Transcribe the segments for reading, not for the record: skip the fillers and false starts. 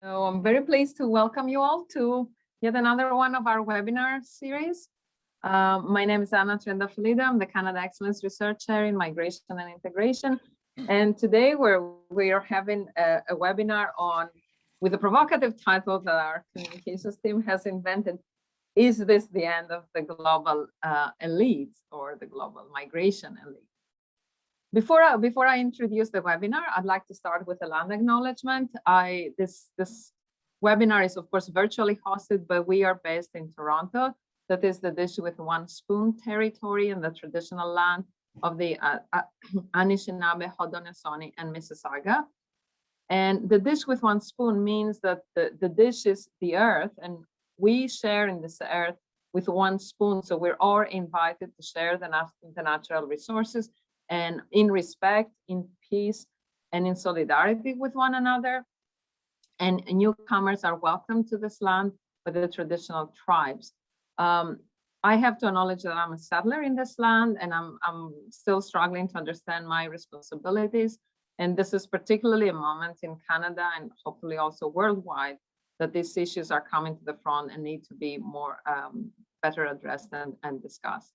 So I'm very pleased to welcome you all to yet another one of our webinar series. My name is Anna Trendafilida. I'm the Canada Excellence Researcher in Migration and Integration. And today we are having a webinar on, with a provocative title that our communications team has invented, Is this the end of the global elite or the global migration elite? Before I introduce the webinar, I'd like to start with a land acknowledgement. This webinar is of course virtually hosted, but we are based in Toronto. That is the Dish with One Spoon territory and the traditional land of the Anishinaabe, Haudenosaunee, and Mississauga. And the Dish with One Spoon means that the dish is the earth, and we share in this earth with one spoon. So we're all invited to share the natural resources, and in respect, in peace, and in solidarity with one another. And newcomers are welcome to this land by the traditional tribes. I have to acknowledge that I'm a settler in this land, and I'm still struggling to understand my responsibilities. And this is particularly a moment in Canada and hopefully also worldwide that these issues are coming to the front and need to be more better addressed and discussed.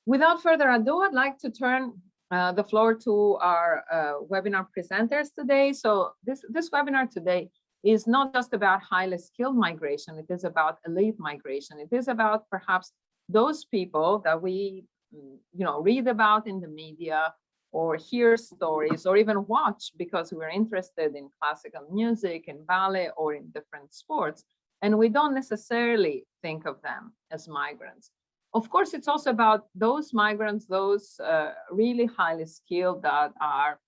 Without further ado, I'd like to turn the floor to our webinar presenters today. So this webinar today is not just about highly skilled migration, it is about elite migration. It is about perhaps those people that we read about in the media or hear stories or even watch because we're interested in classical music, in ballet, or in different sports. And we don't necessarily think of them as migrants. Of course, it's also about those migrants, those really highly skilled that are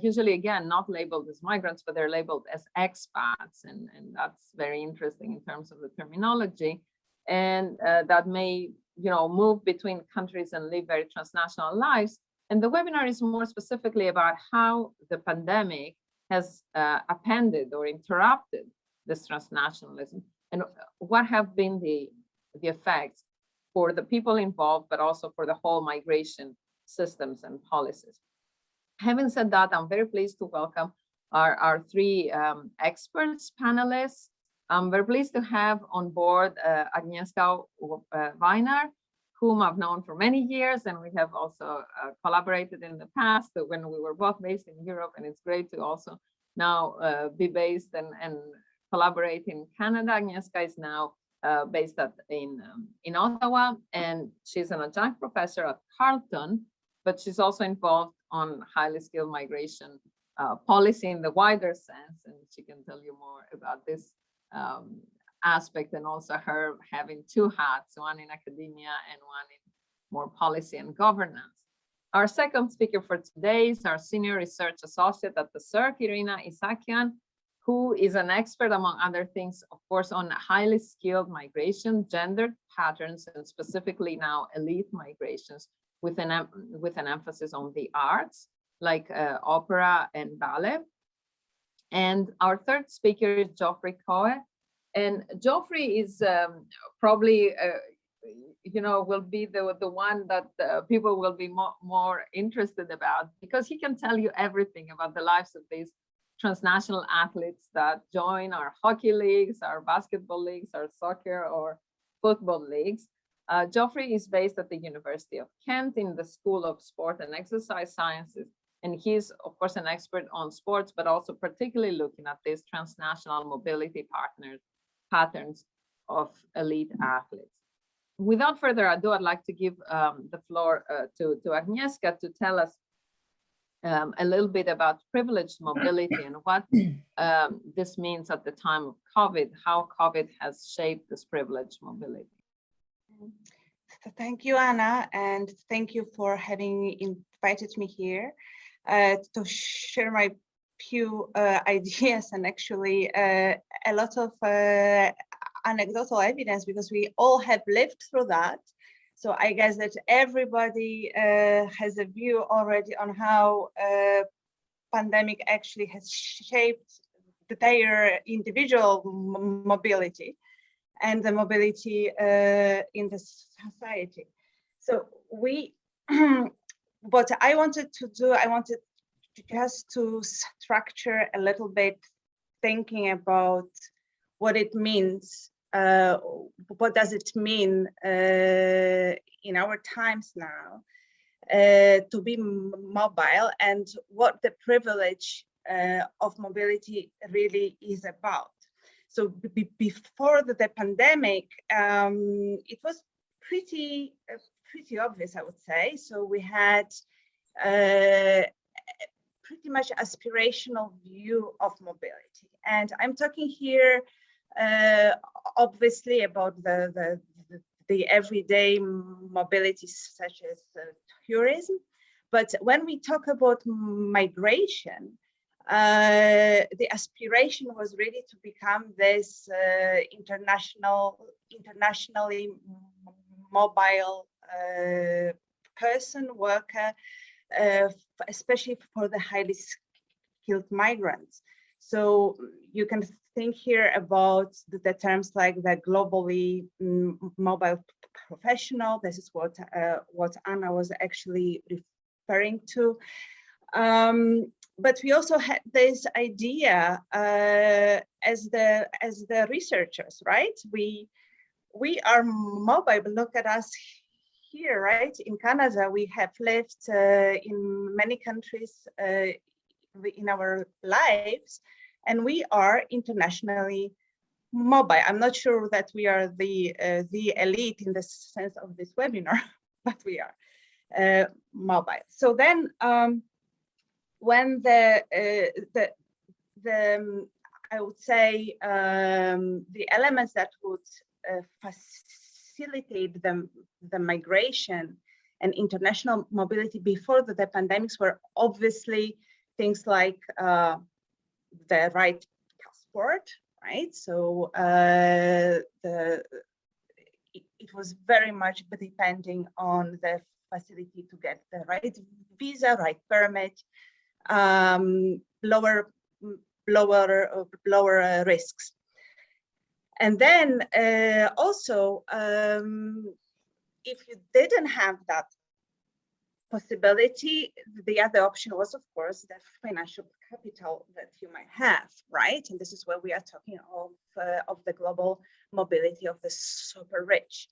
usually, again, not labeled as migrants, but they're labeled as expats. And that's very interesting in terms of the terminology. And that may, move between countries and live very transnational lives. And the webinar is more specifically about how the pandemic has appended or interrupted this transnationalism and what have been the effects for the people involved, but also for the whole migration systems and policies. Having said that, I'm very pleased to welcome our three experts, panelists. I'm very pleased to have on board Agnieszka Weiner, whom I've known for many years, and we have also collaborated in the past when we were both based in Europe, and it's great to also now be based and collaborate in Canada. Agnieszka is now based in Ottawa, and she's an adjunct professor at Carleton, but she's also involved on highly skilled migration policy in the wider sense, and she can tell you more about this aspect, and also her having two hats, one in academia and one in more policy and governance. Our second speaker for today is our senior research associate at the CERC, Irina Isakian, who is an expert, among other things, of course, on highly skilled migration, gendered patterns, and specifically now elite migrations with an emphasis on the arts, like opera and ballet. And our third speaker is Geoffrey Coe. And Geoffrey is probably, will be the one that people will be more interested about, because he can tell you everything about the lives of these transnational athletes that join our hockey leagues, our basketball leagues, our soccer or football leagues. Geoffrey is based at the University of Kent in the School of Sport and Exercise Sciences. And he's, of course, an expert on sports, but also particularly looking at these transnational mobility patterns of elite athletes. Without further ado, I'd like to give the floor to Agnieszka to tell us a little bit about privileged mobility and what this means at the time of COVID, how COVID has shaped this privileged mobility. Thank you, Anna, and thank you for having invited me here to share my few ideas and actually a lot of anecdotal evidence, because we all have lived through that. So I guess that everybody has a view already on how pandemic actually has shaped their individual mobility and the mobility in the society. So what I wanted to do, I wanted just to structure a little bit thinking about what it means, what does it mean in our times now to be mobile, and what the privilege of mobility really is about. So before the pandemic, it was pretty obvious, I would say. So we had pretty much aspirational view of mobility, and I'm talking here obviously about the everyday mobility, such as tourism. But when we talk about migration, the aspiration was really to become this internationally mobile person, worker, especially for the highly skilled migrants. So you can think here about the terms like the globally mobile professional. This is what Anna was actually referring to. But we also had this idea as the researchers, right? We are mobile, but look at us here, right? In Canada, we have lived in many countries in our lives, and we are internationally mobile. I'm not sure that we are the elite in the sense of this webinar, but we are mobile. So then, when the I would say the elements that would facilitate the migration and international mobility before the pandemics were obviously things like the right passport, right? So it was very much depending on the facility to get the right visa, right permit, lower risks. And then also, if you didn't have that possibility, the other option was, of course, the financial capital that you might have, right? And this is where we are talking of the global mobility of the super rich.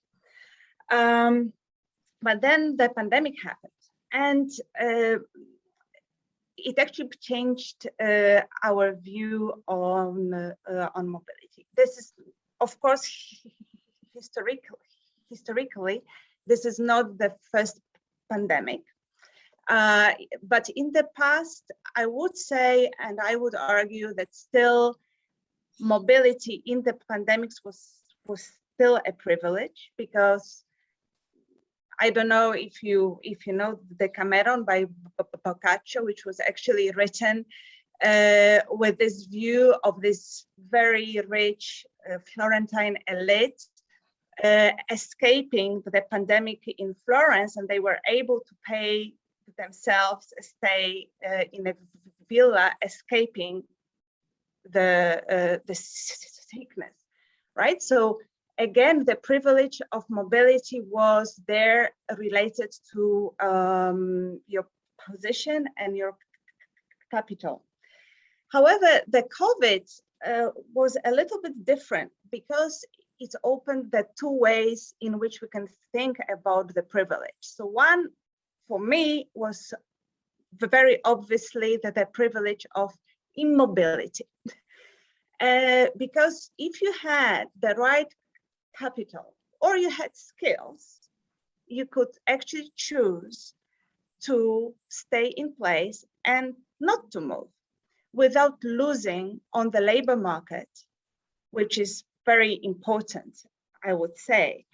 But then the pandemic happened, and it actually changed our view on mobility. This is, of course, historically, this is not the first pandemic. But in the past, I would say, and I would argue that still mobility in the pandemics was still a privilege, because I don't know if you know the Cameron by Boccaccio, which was actually written with this view of this very rich Florentine elite escaping the pandemic in Florence, and they were able to pay themselves a stay in a villa, escaping the sickness, right? So again, the privilege of mobility was there related to your position and your capital. However, the COVID was a little bit different, because it opened the two ways in which we can think about the privilege. So one, for me, was very obviously the privilege of immobility. Because if you had the right capital or you had skills, you could actually choose to stay in place and not to move without losing on the labor market, which is very important, I would say.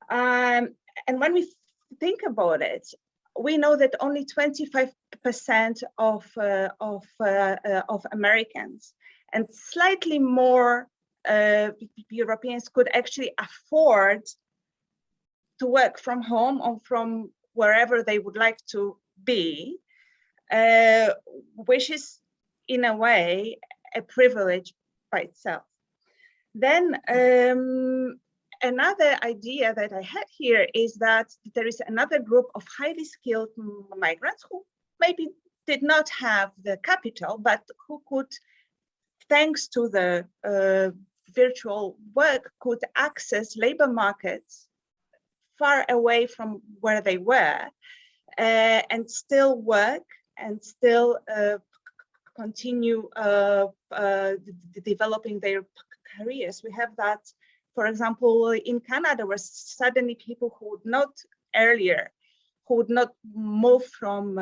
And when we think about it, we know that only 25% of Americans and slightly more Europeans could actually afford to work from home or from wherever they would like to be, which is in a way a privilege by itself. Then another idea that I had here is that there is another group of highly skilled migrants who maybe did not have the capital, but who could thanks to the virtual work, could access labor markets far away from where they were, and still work and still continue developing their careers. We have that, for example, in Canada, where suddenly people who would not earlier, who would not move from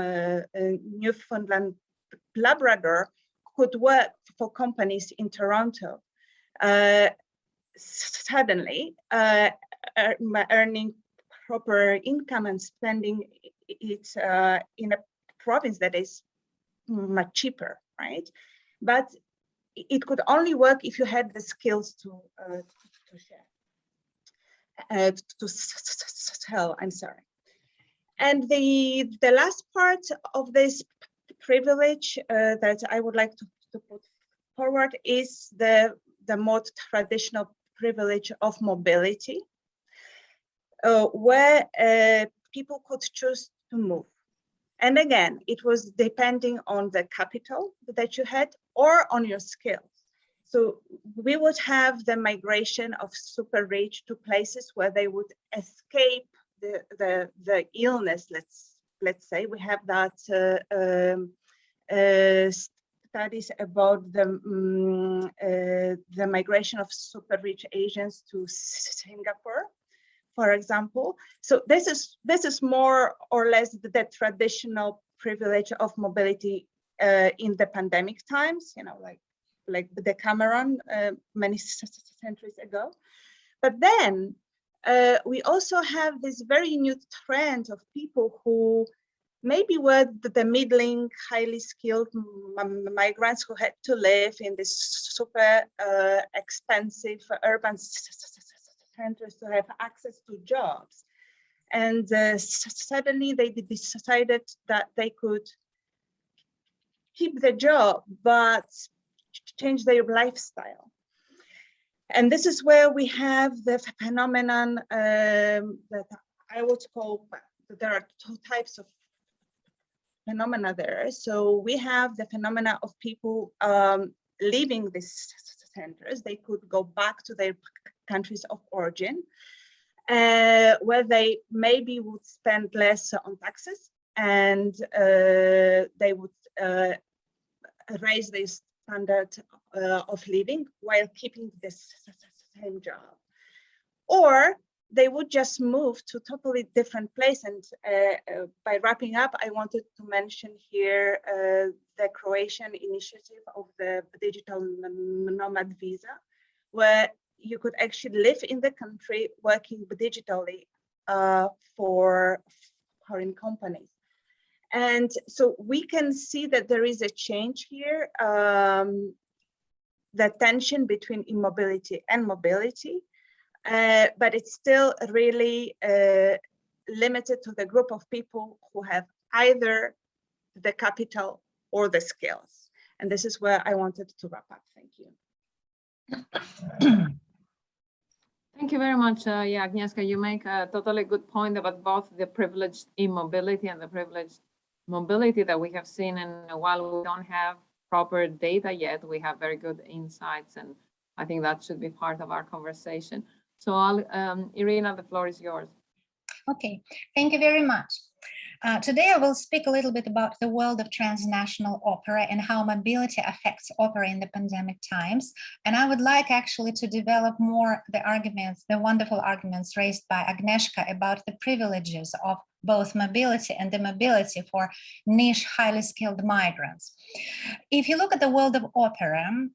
Newfoundland, Labrador, could work for companies in Toronto. Suddenly, earning proper income and spending it in a province that is much cheaper, right? But it could only work if you had the skills to share, to sell. I'm sorry. And the last part of this privilege that I would like to put forward is the more traditional privilege of mobility, where people could choose to move. And again, it was depending on the capital that you had or on your skills. So we would have the migration of super rich to places where they would escape the illness. Let's say we have that studies about the migration of super rich Asians to Singapore, for example. So this is more or less the traditional privilege of mobility in the pandemic times, you know, like the Cameron many centuries ago. But then we also have this very new trend of people who maybe were the middling, highly skilled migrants who had to live in this super expensive urban centers to have access to jobs. And suddenly they decided that they could keep the job, but change their lifestyle. And this is where we have the phenomenon that I would call, there are two types of phenomena there. So we have the phenomena of people leaving these centers. They could go back to their countries of origin, where they maybe would spend less on taxes, and they would raise their standard of living while keeping the same job. Or they would just move to a totally different place. And by wrapping up, I wanted to mention here the Croatian initiative of the digital nomad visa, where you could actually live in the country working digitally for foreign companies. And so we can see that there is a change here, the tension between immobility and mobility, but it's still really limited to the group of people who have either the capital or the skills. And this is where I wanted to wrap up. Thank you. Thank you very much. Yeah, Agnieszka, you make a totally good point about both the privileged immobility and the privileged mobility that we have seen. And while we don't have proper data yet, we have very good insights. And I think that should be part of our conversation. So Irina, the floor is yours. Okay, thank you very much. Today I will speak a little bit about the world of transnational opera and how mobility affects opera in the pandemic times. And I would like actually to develop more the arguments, the wonderful arguments raised by Agnieszka about the privileges of both mobility and the mobility for niche, highly skilled migrants. If you look at the world of opera,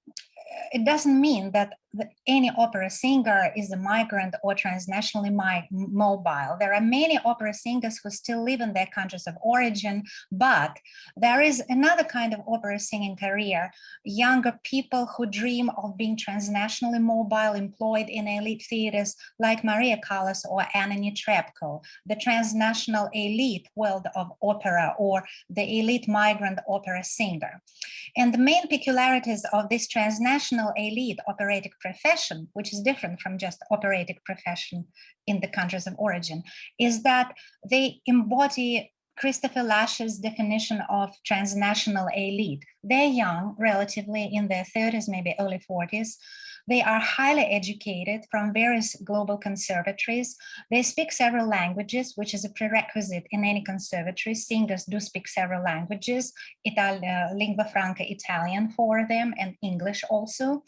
it doesn't mean that any opera singer is a migrant or transnationally mobile. There are many opera singers who still live in their countries of origin, but there is another kind of opera singing career, younger people who dream of being transnationally mobile, employed in elite theaters like Maria Callas or Anna Netrebko, the transnational elite world of opera, or the elite migrant opera singer. And the main peculiarities of this transnational elite operatic profession, which is different from just operatic profession in the countries of origin, is that they embody Christopher Lash's definition of transnational elite. They're young, relatively in their 30s, maybe early 40s. They are highly educated from various global conservatories. They speak several languages, which is a prerequisite in any conservatory. Singers do speak several languages, lingua franca Italian for them, and English also.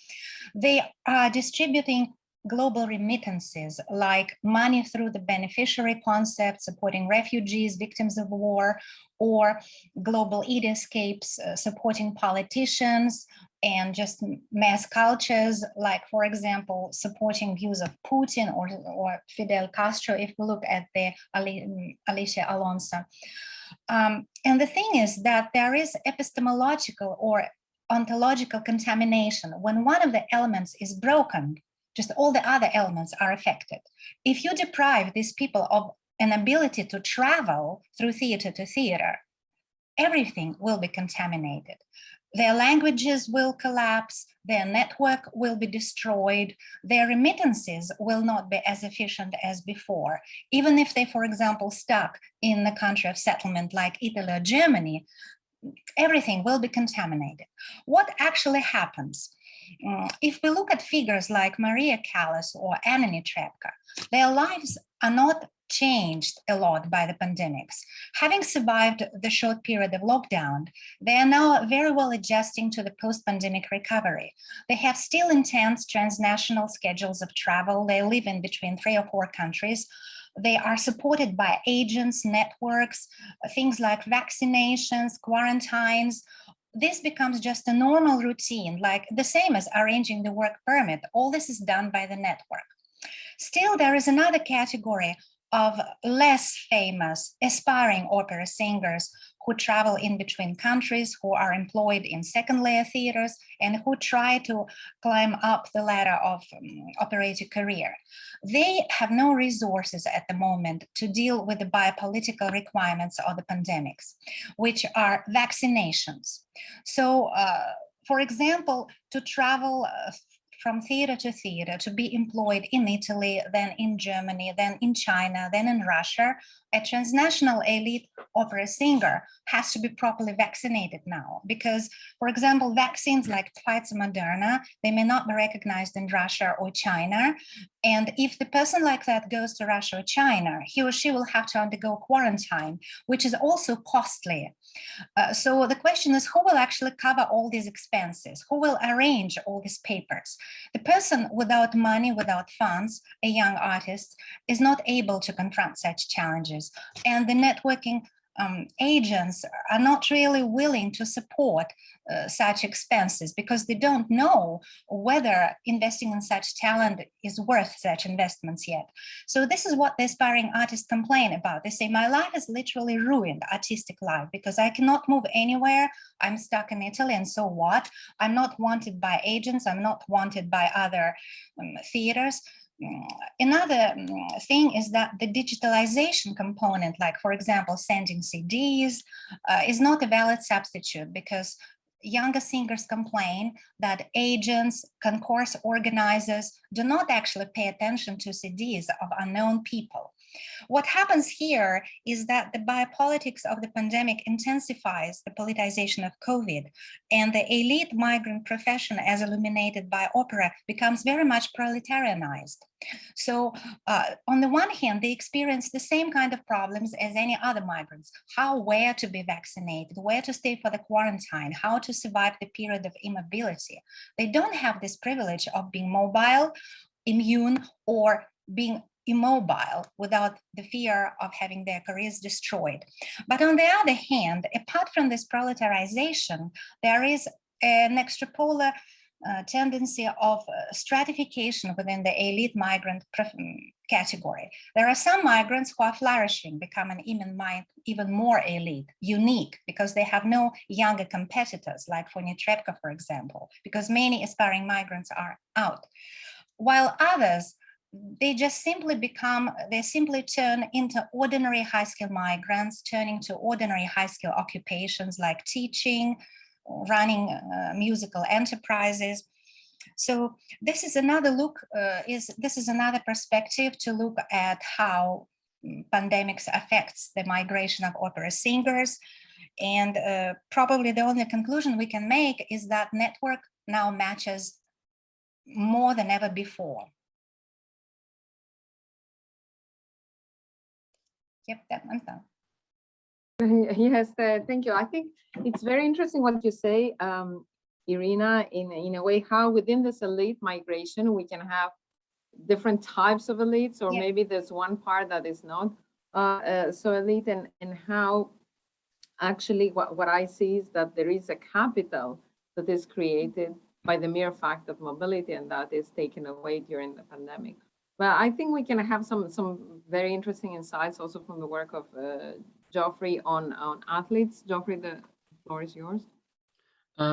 They are distributing global remittances like money through the beneficiary concept, supporting refugees, victims of war, or global aid escapes, supporting politicians, and just mass cultures, like, for example, supporting views of Putin or Fidel Castro, if we look at the Alicia Alonso. And the thing is that there is epistemological or ontological contamination. When one of the elements is broken, just all the other elements are affected. If you deprive these people of an ability to travel through theater to theater, everything will be contaminated. Their languages will collapse, their network will be destroyed, their remittances will not be as efficient as before. Even if they, for example, stuck in the country of settlement like Italy or Germany, everything will be contaminated. What actually happens? If we look at figures like Maria Callas or Anna Netrebko, their lives are not changed a lot by the pandemics. Having survived the short period of lockdown, they are now very well adjusting to the post-pandemic recovery. They have still intense transnational schedules of travel. They live in between 3 or 4 countries. They are supported by agents, networks, things like vaccinations, quarantines. This becomes just a normal routine, like the same as arranging the work permit. All this is done by the network. Still, there is another category of less famous aspiring opera singers who travel in between countries, who are employed in second-layer theaters, and who try to climb up the ladder of operator career. They have no resources at the moment to deal with the biopolitical requirements of the pandemics, which are vaccinations. So, for example, to travel from theater to theater, to be employed in Italy, then in Germany, then in China, then in Russia, a transnational elite opera singer has to be properly vaccinated now because, for example, vaccines like Pfizer, Moderna, they may not be recognized in Russia or China. And if the person like that goes to Russia or China, he or she will have to undergo quarantine, which is also costly. So the question is, who will actually cover all these expenses? Who will arrange all these papers? The person without money, without funds, a young artist, is not able to confront such challenges. And the networking agents are not really willing to support such expenses because they don't know whether investing in such talent is worth such investments yet. So this is what the aspiring artists complain about. They say, my life is literally ruined, artistic life, because I cannot move anywhere. I'm stuck in Italy, and so what? I'm not wanted by agents. I'm not wanted by other theaters. Another thing is that the digitalization component, like, for example, sending CDs, is not a valid substitute because younger singers complain that agents, concourse organizers do not actually pay attention to CDs of unknown people. What happens here is that the biopolitics of the pandemic intensifies the politicization of COVID, and the elite migrant profession, as illuminated by opera, becomes very much proletarianized. So on the one hand, they experience the same kind of problems as any other migrants: where to be vaccinated, where to stay for the quarantine, how to survive the period of immobility. They don't have this privilege of being mobile, immune, or being immobile without the fear of having their careers destroyed. But on the other hand, apart from this proletarization, there is an extrapolar tendency of stratification within the elite migrant category. There are some migrants who are flourishing, becoming even more elite, unique, because they have no younger competitors, like for Netrebko, for example, because many aspiring migrants are out. While others, they simply turn into ordinary high-skill migrants, turning to ordinary high-skill occupations like teaching, running musical enterprises. So this is another look, this is another perspective to look at how pandemics affects the migration of opera singers. And probably the only conclusion we can make is that network now matches more than ever before. Yep, that one's done. Yes, thank you. I think it's very interesting what you say, Irina, in a way, how within this elite migration, we can have different types of elites, or maybe there's one part that is not so elite, and how actually what I see is that there is a capital that is created by the mere fact of mobility, and that is taken away during the pandemic. But I think we can have some very interesting insights also from the work of Geoffrey on athletes. Geoffrey, the floor is yours.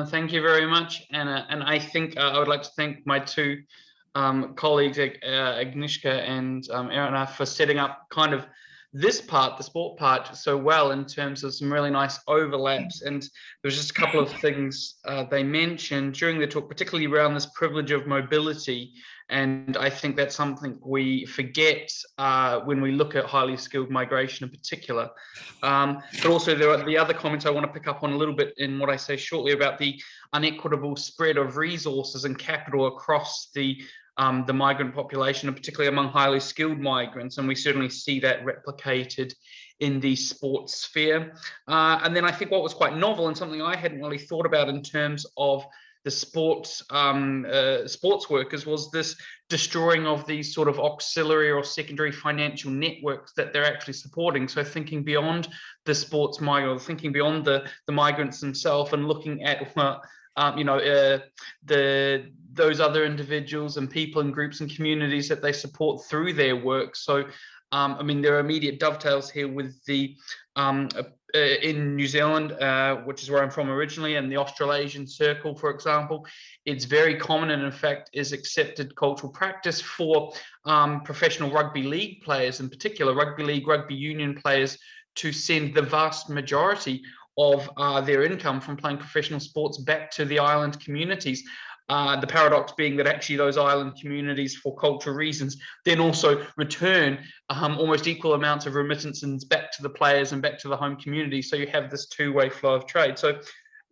Thank you very much, Anna. And I think I would like to thank my two colleagues, Agnieszka and Irina, for setting up kind of this part, the sport part, so well in terms of some really nice overlaps. And there was just a couple of things they mentioned during the talk, particularly around this privilege of mobility. And I think that's something we forget when we look at highly skilled migration in particular. But also there are the other comments I want to pick up on a little bit in what I say shortly about the unequitable spread of resources and capital across the migrant population, and particularly among highly skilled migrants. And we certainly see that replicated in the sports sphere. And then I think what was quite novel and something I hadn't really thought about in terms of the sports workers was this destroying of these sort of auxiliary or secondary financial networks that they're actually supporting. So thinking beyond the sports migrant, thinking beyond the migrants themselves, and looking at those other individuals and people and groups and communities that they support through their work. So I mean, there are immediate dovetails here with the in New Zealand, which is where I'm from originally, and the Australasian Circle, for example. It's very common, and in fact is accepted cultural practice for professional rugby league players, in particular rugby league, rugby union players, to send the vast majority of their income from playing professional sports back to the island communities. The paradox being that actually those island communities, for cultural reasons, then also return almost equal amounts of remittances back to the players and back to the home community. So you have this two-way flow of trade. So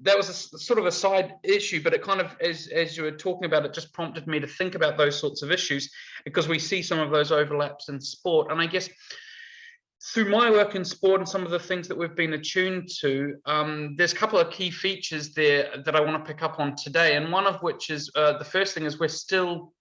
that was a sort of a side issue, but it kind of, as you were talking about, it just prompted me to think about those sorts of issues, because we see some of those overlaps in sport. And I guess through my work in sport and some of the things that we've been attuned to, there's a couple of key features there that I want to pick up on today. And one of which is, the first thing is we're still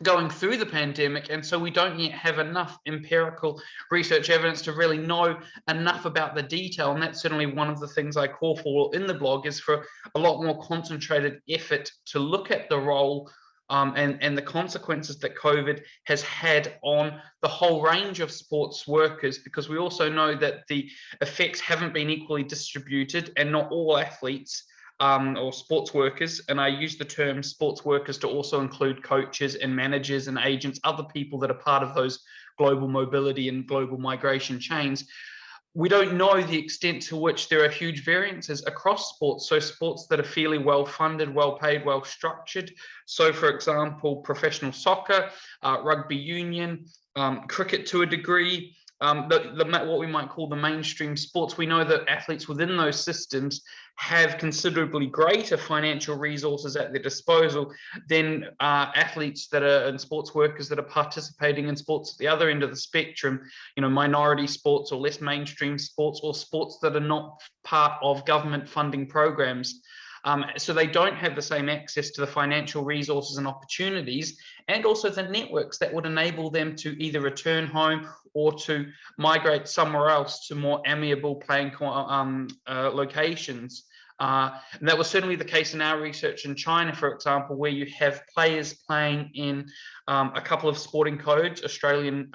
going through the pandemic, and so we don't yet have enough empirical research evidence to really know enough about the detail. And that's certainly one of the things I call for in the blog, is for a lot more concentrated effort to look at the role and the consequences that COVID has had on the whole range of sports workers, because we also know that the effects haven't been equally distributed, and not all athletes or sports workers, and I use the term sports workers to also include coaches and managers and agents, other people that are part of those global mobility and global migration chains. We don't know the extent to which there are huge variances across sports. So sports that are fairly well funded, well paid, well structured. So for example, professional soccer, rugby union, cricket to a degree, what we might call the mainstream sports. We know that athletes within those systems have considerably greater financial resources at their disposal than athletes that are and sports workers that are participating in sports at the other end of the spectrum, you know, minority sports or less mainstream sports, or sports that are not part of government funding programs. So they don't have the same access to the financial resources and opportunities, and also the networks that would enable them to either return home or to migrate somewhere else to more amiable playing locations. And that was certainly the case in our research in China, for example, where you have players playing in a couple of sporting codes, Australian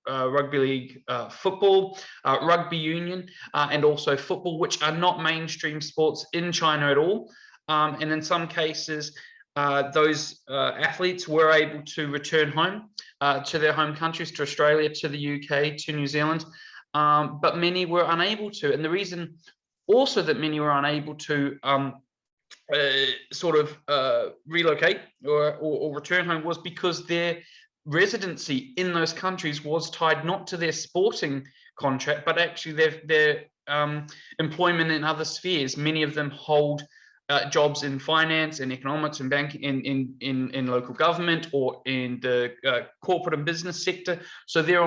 rugby league football, rugby union, and also football, which are not mainstream sports in China at all. And in some cases, those athletes were able to return home to their home countries, to Australia, to the UK, to New Zealand, but many were unable to. And the reason also that many were unable to relocate or return home was because their residency in those countries was tied not to their sporting contract, but actually their employment in other spheres. Many of them hold jobs in finance and economics and banking in local government or in the corporate and business sector. So they're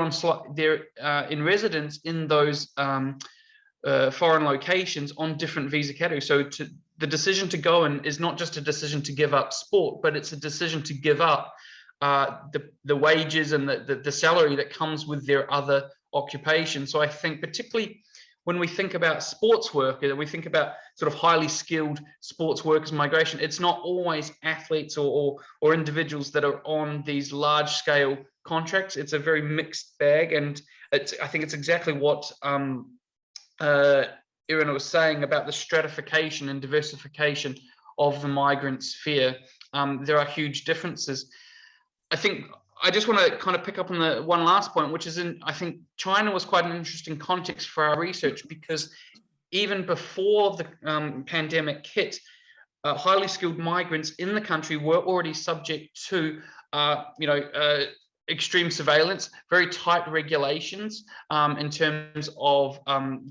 in residence in those foreign locations on different visa categories. So the decision to go in is not just a decision to give up sport, but it's a decision to give up the wages and the salary that comes with their other occupation. So I think particularly when we think about sports worker, we think about sort of highly skilled sports workers migration, it's not always athletes or individuals that are on these large scale contracts. It's a very mixed bag, and I think it's exactly what Irina was saying about the stratification and diversification of the migrant sphere. There are huge differences. I think I just want to kind of pick up on the one last point, which is I think China was quite an interesting context for our research, because even before the pandemic hit, highly skilled migrants in the country were already subject to, extreme surveillance, very tight regulations in terms of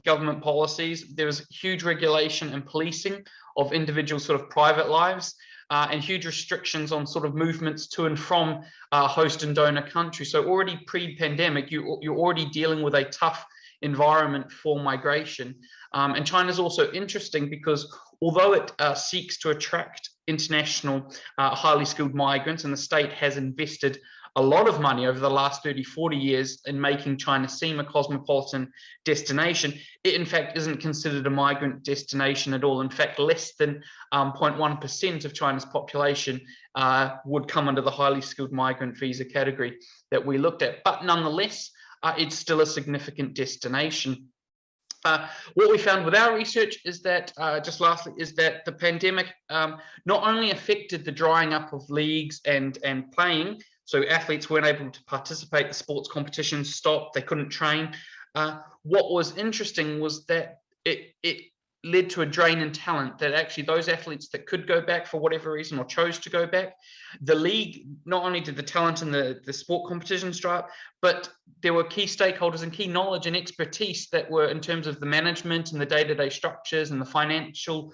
government policies. There was huge regulation and policing of individual sort of private lives. And huge restrictions on sort of movements to and from host and donor countries. So already pre-pandemic, you're already dealing with a tough environment for migration. And China's also interesting because although it seeks to attract international highly skilled migrants, and the state has invested a lot of money over the last 30, 40 years in making China seem a cosmopolitan destination, it in fact isn't considered a migrant destination at all. In fact, less than 0.1% of China's population would come under the highly skilled migrant visa category that we looked at. But nonetheless, it's still a significant destination. What we found with our research is that, just lastly, is that the pandemic not only affected the drying up of leagues and playing, so athletes weren't able to participate, the sports competitions stopped, they couldn't train. What was interesting was that it led to a drain in talent, that actually those athletes that could go back for whatever reason or chose to go back, the league, not only did the talent and the sport competitions dry up, but there were key stakeholders and key knowledge and expertise that were in terms of the management and the day-to-day structures and the financial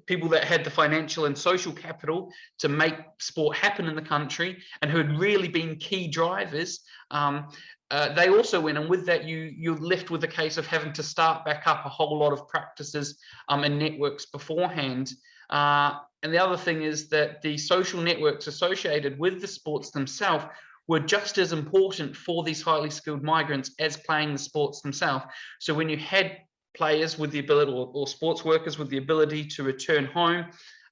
people that had the financial and social capital to make sport happen in the country and who had really been key drivers. They also went, and with that you're left with the case of having to start back up a whole lot of practices and networks beforehand. And the other thing is that the social networks associated with the sports themselves were just as important for these highly skilled migrants as playing the sports themselves. So when you had players with the ability, or sports workers with the ability to return home,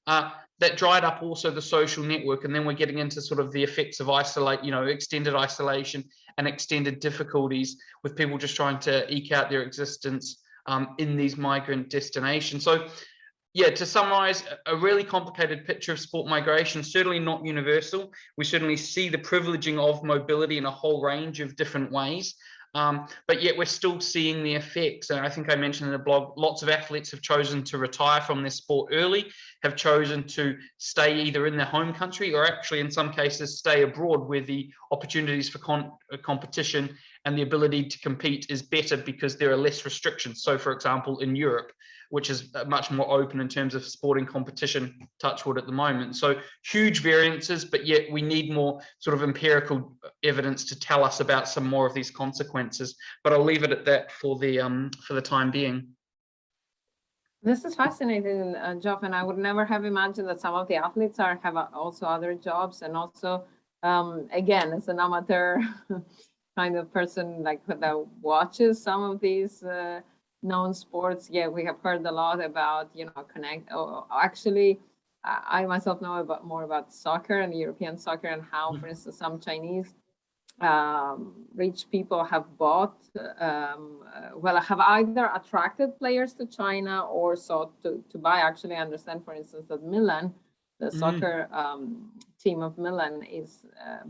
that dried up also the social network. And then we're getting into sort of the effects of extended isolation and extended difficulties with people just trying to eke out their existence in these migrant destinations. So yeah, to summarize, a really complicated picture of sport migration, certainly not universal. We certainly see the privileging of mobility in a whole range of different ways. But yet we're still seeing the effects. And I think I mentioned in the blog, lots of athletes have chosen to retire from their sport early, have chosen to stay either in their home country or actually in some cases stay abroad, where the opportunities for competition and the ability to compete is better because there are less restrictions. So for example, in Europe, which is much more open in terms of sporting competition, touch wood, at the moment. So huge variances, but yet we need more sort of empirical evidence to tell us about some more of these consequences. But I'll leave it at that for the time being. This is fascinating, Geoff, and I would never have imagined that some of the athletes have also other jobs, and also, again, as an amateur kind of person that watches some of these known sports, yeah, we have heard a lot about, actually, I myself know more about soccer and European soccer, and how, for instance, some Chinese rich people have bought, have either attracted players to China or sought to buy. Actually, I understand, for instance, that Milan, the soccer team of Milan,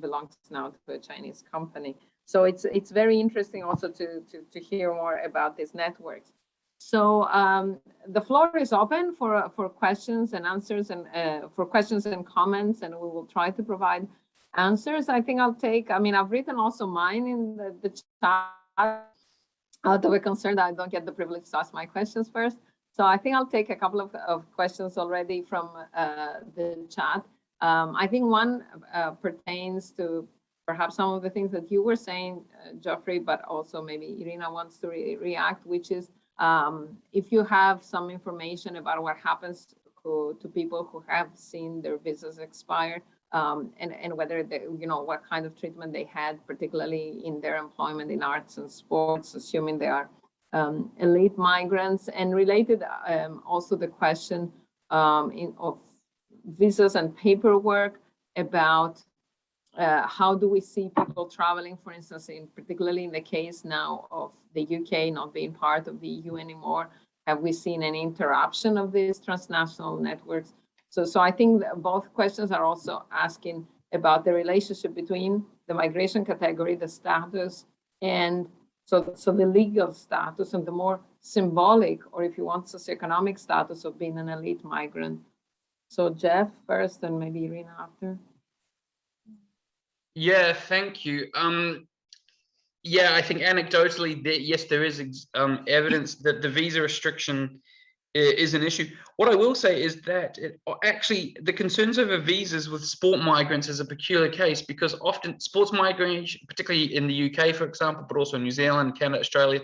belongs now to a Chinese company. So it's very interesting also to hear more about these networks. So the floor is open for questions and answers, and for questions and comments, and we will try to provide answers. I think I'll take, I mean, I've written also mine in the chat out of a concern that I don't get the privilege to ask my questions first. So I think I'll take a couple of questions already from the chat. I think one pertains to perhaps some of the things that you were saying, Geoffrey, but also maybe Irina wants to react, which is if you have some information about what happens to people who have seen their visas expire, and whether they, you know, what kind of treatment they had, particularly in their employment in arts and sports, assuming they are elite migrants, and related also the question of visas and paperwork about how do we see people traveling, for instance, particularly in the case now of the UK not being part of the EU anymore. Have we seen any interruption of these transnational networks? So I think both questions are also asking about the relationship between the migration category, the status, and so the legal status and the more symbolic, or if you want, socioeconomic status of being an elite migrant. So Jeff first, and maybe Irina after. Yeah, thank you. Yeah, I think anecdotally, yes, there is evidence that the visa restriction is an issue. What I will say is that actually the concerns over visas with sport migrants is a peculiar case, because often sports migration, particularly in the UK, for example, but also New Zealand, Canada, Australia,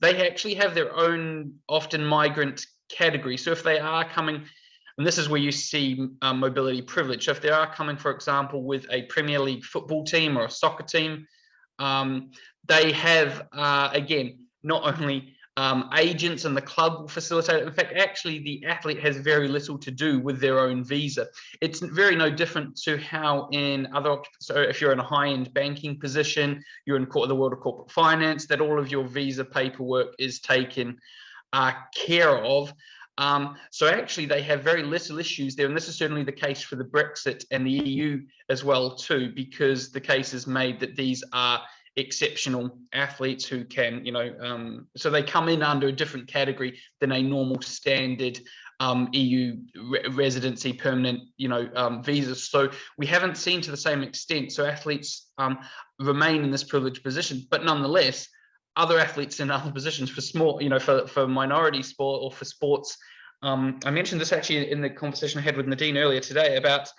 they actually have their own often migrant category. So if they are coming, and this is where you see mobility privilege. So if they are coming, for example, with a Premier League football team or a soccer team, they have, again, not only agents and the club will facilitate it. In fact, actually, the athlete has very little to do with their own visa. It's very no different to how in other, so if you're in a high-end banking position, you're in the world of corporate finance, that all of your visa paperwork is taken care of. So actually they have very little issues there, and this is certainly the case for the Brexit and the EU as well too, because the case is made that these are exceptional athletes who can, you know, so they come in under a different category than a normal standard EU residency permanent, you know, visas. So we haven't seen to the same extent. So athletes remain in this privileged position, but nonetheless, other athletes in other positions for small, you know, for minority sport or for sports. I mentioned this actually in the conversation I had with Nadine earlier today about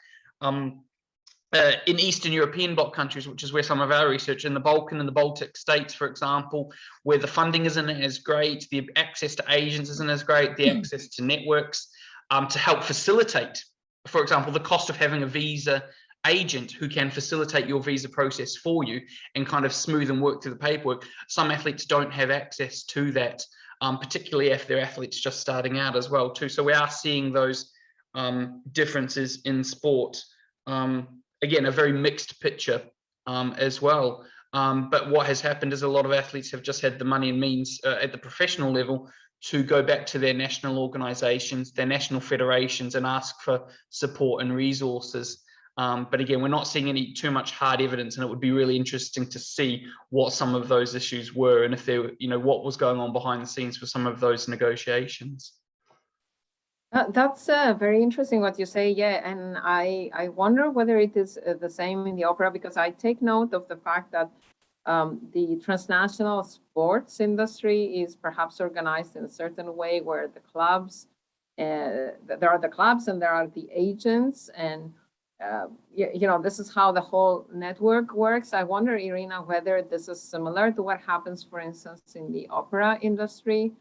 in Eastern European bloc countries, which is where some of our research, in the Balkan and the Baltic states, for example, where the funding isn't as great, the access to agents isn't as great, the access to networks to help facilitate, for example, the cost of having a visa agent who can facilitate your visa process for you and kind of smooth and work through the paperwork. Some athletes don't have access to that, particularly if they're athletes just starting out as well too. So we are seeing those differences in sport. Again, a very mixed picture as well. But what has happened is a lot of athletes have just had the money and means at the professional level to go back to their national organizations, their national federations, and ask for support and resources. But again, we're not seeing too much hard evidence, and it would be really interesting to see what some of those issues were, and if they were, you know, what was going on behind the scenes for some of those negotiations. That's very interesting what you say, yeah, and I wonder whether it is the same in the opera, because I take note of the fact that the transnational sports industry is perhaps organized in a certain way where the clubs, there are the clubs and there are the agents, and you know, this is how the whole network works. I wonder, Irina, whether this is similar to what happens, for instance, in the opera industry.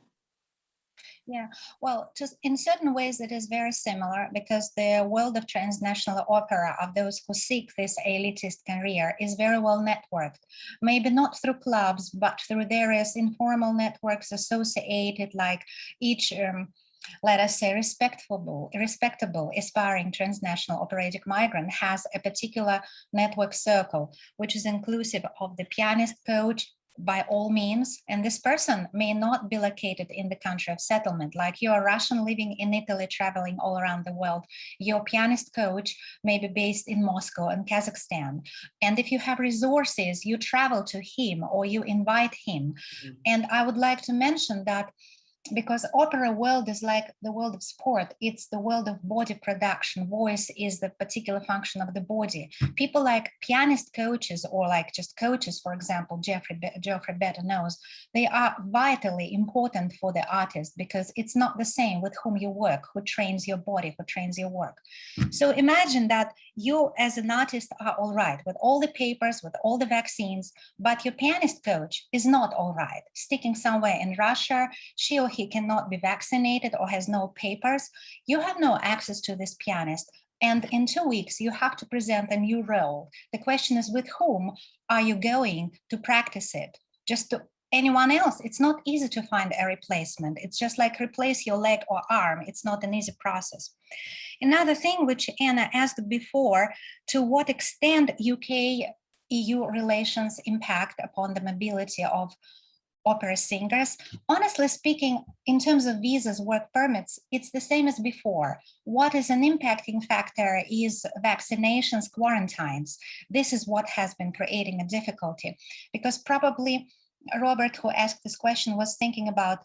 Yeah, well, just in certain ways it is very similar, because the world of transnational opera, of those who seek this elitist career, is very well networked. Maybe not through clubs, but through various informal networks associated, like each let us say respectable aspiring transnational operatic migrant has a particular network circle, which is inclusive of the pianist coach, by all means, and this person may not be located in the country of settlement. Like you are Russian living in Italy, traveling all around the world, your pianist coach may be based in Moscow and Kazakhstan. And if you have resources, you travel to him or you invite him. And I would like to mention that because opera world is like the world of sport. It's the world of body production. Voice is the particular function of the body. People like pianist coaches, or like just coaches, for example, Geoffrey better knows, they are vitally important for the artist, because it's not the same with whom you work, who trains your body, who trains your work. So imagine that you as an artist are all right with all the papers, with all the vaccines, but your pianist coach is not all right, sticking somewhere in Russia. She or he cannot be vaccinated or has no papers. You have no access to this pianist. And in 2 weeks, you have to present a new role. The question is, with whom are you going to practice it? Just to anyone else? It's not easy to find a replacement. It's just like replace your leg or arm. It's not an easy process. Another thing which Anna asked before, to what extent UK-EU relations impact upon the mobility of opera singers. Honestly speaking, in terms of visas, work permits, it's the same as before. What is an impacting factor is vaccinations, quarantines. This is what has been creating a difficulty, because probably Robert, who asked this question, was thinking about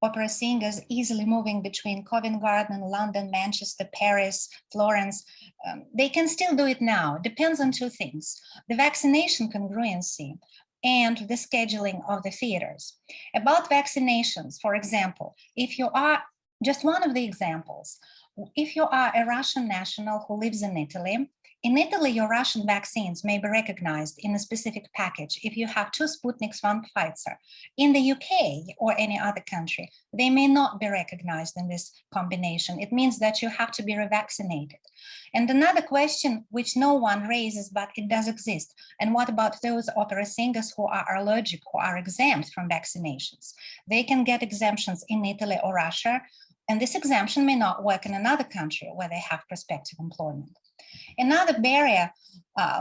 opera singers easily moving between Covent Garden, London, Manchester, Paris, Florence. They can still do it now. Depends on two things: the vaccination congruency and the scheduling of the theaters. About vaccinations, for example, if you are, just one of the examples, if you are a Russian national who lives in Italy, your Russian vaccines may be recognized in a specific package if you have 2 Sputniks, 1 Pfizer. In the UK or any other country, they may not be recognized in this combination. It means that you have to be revaccinated. And another question which no one raises, but it does exist, and what about those opera singers who are allergic, who are exempt from vaccinations? They can get exemptions in Italy or Russia, and this exemption may not work in another country where they have prospective employment. Another barrier,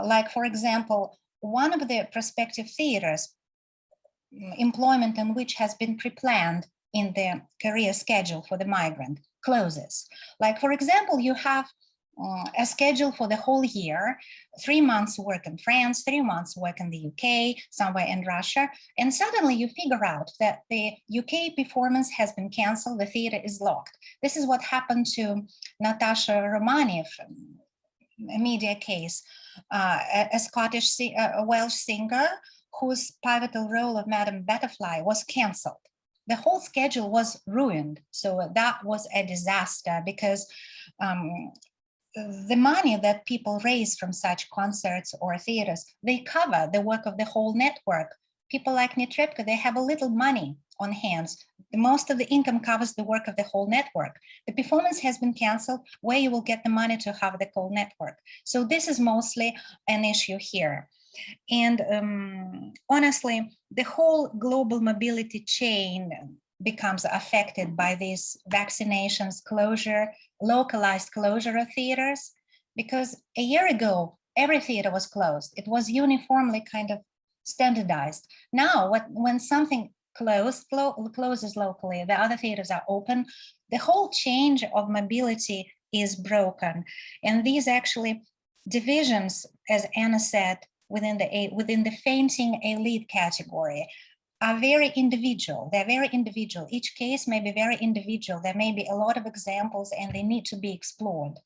like for example, one of the prospective theaters, employment in which has been pre-planned in the career schedule for the migrant, closes. Like for example, you have a schedule for the whole year, 3 months work in France, 3 months work in the UK, somewhere in Russia, and suddenly you figure out that the UK performance has been canceled, the theater is locked. This is what happened to Natasha Romani, a media case, a Scottish, a Welsh singer whose pivotal role of Madame Butterfly was cancelled. The whole schedule was ruined. So that was a disaster, because the money that people raise from such concerts or theaters, they cover the work of the whole network. People like Netrebko, they have a little money on hands. Most of the income covers the work of the whole network. The performance has been canceled, where you will get the money to have the whole network. So this is mostly an issue here. And honestly, the whole global mobility chain becomes affected by these vaccinations, closure, localized closure of theaters, because a year ago, every theater was closed. It was uniformly kind of standardized. Now, when something closes locally, the other theaters are open, the whole change of mobility is broken. And these actually divisions, as Anna said, within the fainting elite category, are very individual. They're very individual. Each case may be very individual. There may be a lot of examples and they need to be explored.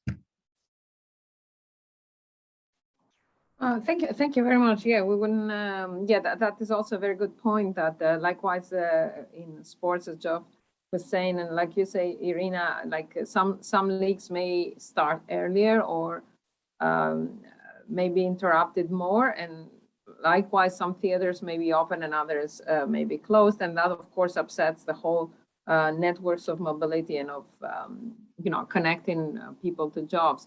Thank you very much. Yeah, we wouldn't. That is also a very good point. That likewise in sports, as Geoff was saying, and like you say, Irina, like some leagues may start earlier or maybe interrupted more, and likewise some theaters may be open and others may be closed, and that of course upsets the whole networks of mobility and of connecting people to jobs.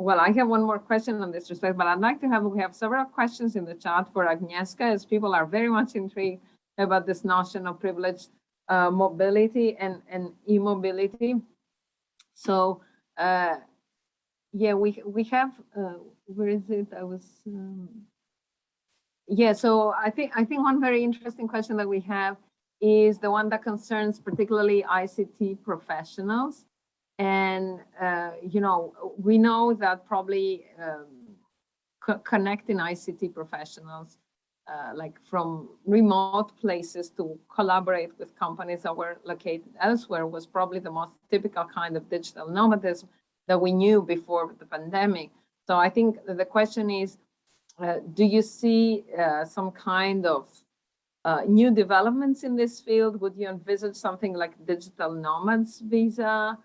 Well, I have one more question on this respect, but I'd like to we have several questions in the chat for Agnieszka, as people are very much intrigued about this notion of privileged mobility and e-mobility. So yeah, we have, where is it? Yeah, so I think one very interesting question that we have is the one that concerns particularly ICT professionals. And, we know that probably connecting ICT professionals like from remote places to collaborate with companies that were located elsewhere was probably the most typical kind of digital nomadism that we knew before the pandemic. So I think the question is, do you see some kind of new developments in this field? Would you envisage something like digital nomads visa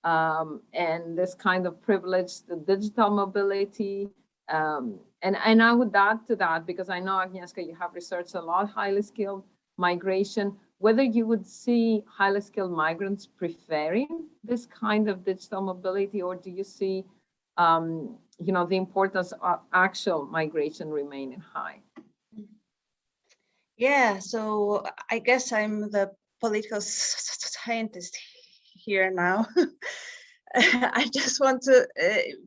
and this kind of privilege, the digital mobility? And I would add to that, because I know, Agnieszka, you have researched a lot highly skilled migration, whether you would see highly skilled migrants preferring this kind of digital mobility, or do you see you know, the importance of actual migration remaining high? Yeah, so I guess I'm the political scientist here now. I just want to,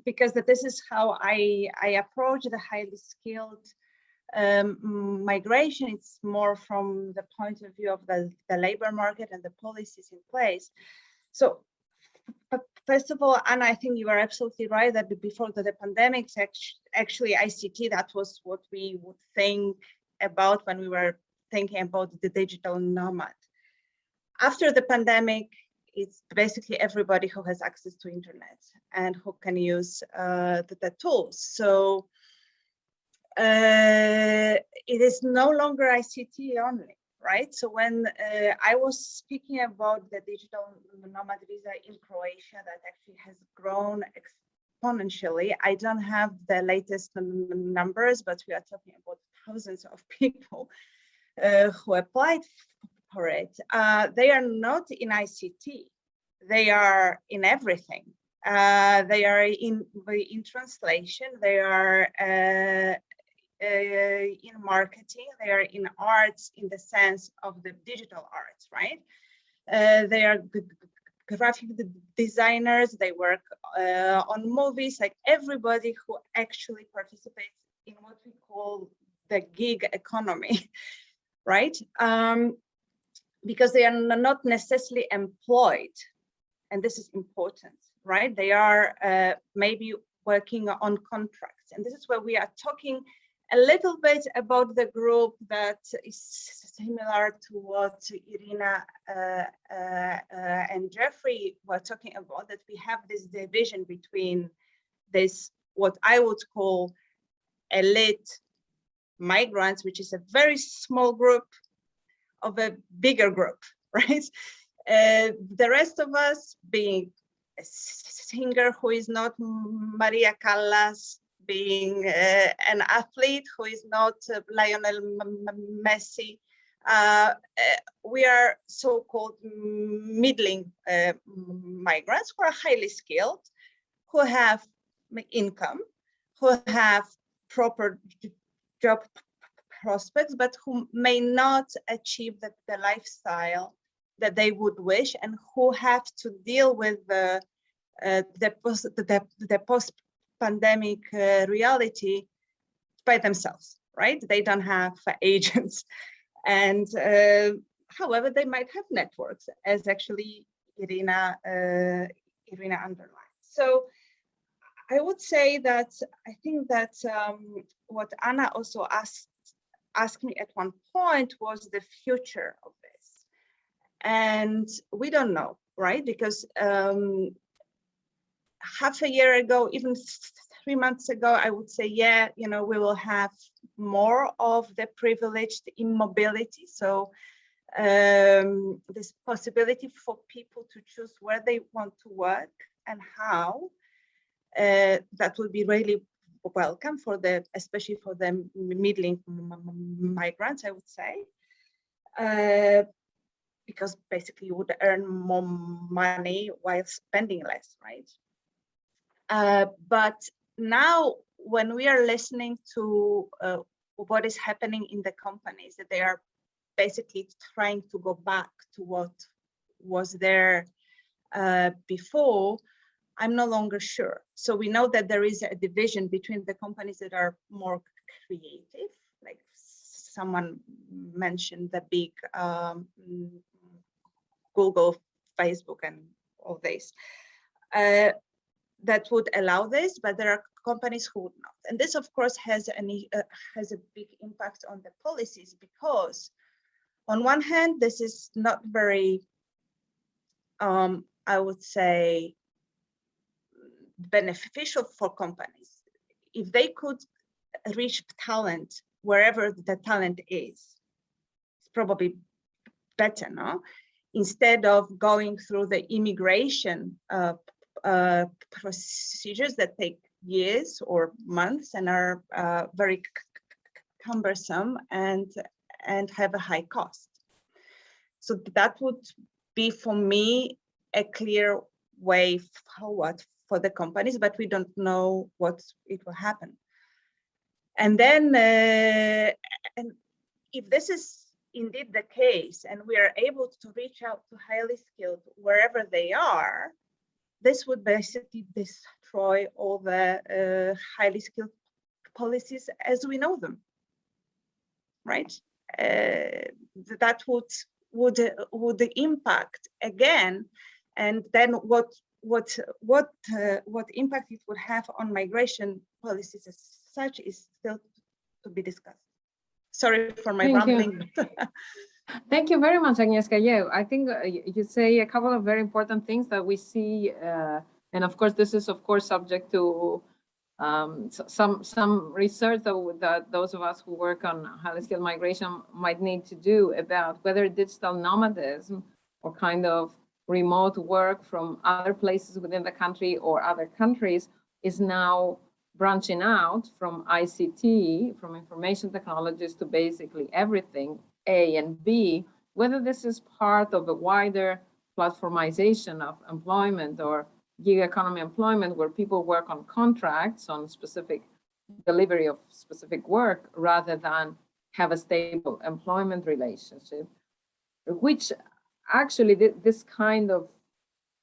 because this is how I approach the highly skilled migration. It's more from the point of view of the labor market and the policies in place. So first of all, Anna, I think you are absolutely right that before the pandemic, actually ICT, that was what we would think about when we were thinking about the digital nomad. After the pandemic, it's basically everybody who has access to internet and who can use the tools. So it is no longer ICT only, right? So when I was speaking about the digital nomad visa in Croatia, that actually has grown exponentially. I don't have the latest numbers, but we are talking about thousands of people who applied for it. They are not in ICT. They are in everything. They are in translation. They are in marketing. They are in arts in the sense of the digital arts, right? They are graphic designers. They work on movies. Like everybody who actually participates in what we call the gig economy, right? Because they are not necessarily employed, and this is important, right? They are maybe working on contracts, and this is where we are talking a little bit about the group that is similar to what Irina and Jeffrey were talking about, that we have this division between this, what I would call elite migrants, which is a very small group of a bigger group, right? The rest of us being a singer who is not Maria Callas, being an athlete who is not Lionel Messi. We are so-called middling migrants who are highly skilled, who have income, who have proper job prospects, but who may not achieve the lifestyle that they would wish, and who have to deal with the post-pandemic reality by themselves, right? They don't have agents, and however, they might have networks, as actually Irina underlined. So I would say that I think that what Anna also asked me at one point was the future of this. And we don't know, right? Because half a year ago, even 3 months ago, I would say, yeah, you know, we will have more of the privileged immobility. So this possibility for people to choose where they want to work and how, that will be really welcome for the, especially for the middling migrants, I would say, because basically you would earn more money while spending less, right? But now when we are listening to what is happening in the companies, that they are basically trying to go back to what was there before, I'm no longer sure. So we know that there is a division between the companies that are more creative, like someone mentioned the big Google, Facebook, and all this. that would allow this, but there are companies who would not. And this, of course, has a big impact on the policies, because on one hand, this is not very, I would say, beneficial for companies. If they could reach talent wherever the talent is, it's probably better, no? Instead of going through the immigration procedures that take years or months and are very cumbersome and have a high cost. So that would be, for me, a clear way forward for the companies, but we don't know what it will happen. And then, and if this is indeed the case, and we are able to reach out to highly skilled wherever they are, this would basically destroy all the highly skilled policies as we know them, right? That would impact again, and then what impact it would have on migration policies as such is still to be discussed. Sorry for my rambling. Thank you very much, Agnieszka. Yeah, I think you say a couple of very important things that we see, and of course, this is of course subject to some research that those of us who work on highly skilled migration might need to do about whether digital nomadism or kind of remote work from other places within the country or other countries is now branching out from ICT, from information technologies, to basically everything, A and B, whether this is part of a wider platformization of employment or gig economy employment, where people work on contracts on specific delivery of specific work rather than have a stable employment relationship, which actually this kind of,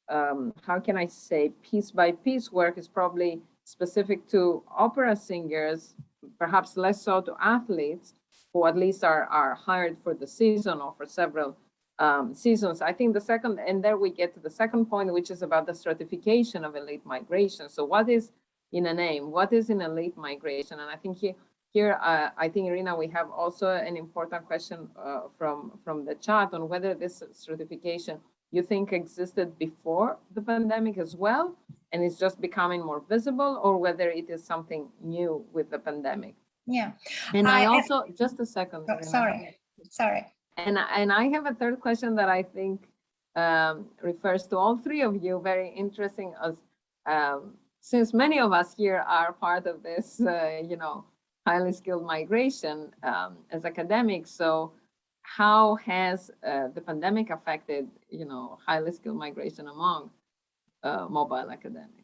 how can I say, piece by piece work is probably specific to opera singers, perhaps less so to athletes, who at least are hired for the season or for several seasons. I think the second, and there we get to the second point, which is about the stratification of elite migration. So what is in a name? What is an elite migration? And I think here, I think, Irina, we have also an important question from the chat on whether this stratification you think existed before the pandemic as well, and it's just becoming more visible, or whether it is something new with the pandemic. Yeah. And I also, just a second. Oh, sorry. And I have a third question that I think refers to all three of you, very interesting, as since many of us here are part of this, highly skilled migration as academics. So how has the pandemic affected, highly skilled migration among mobile academics?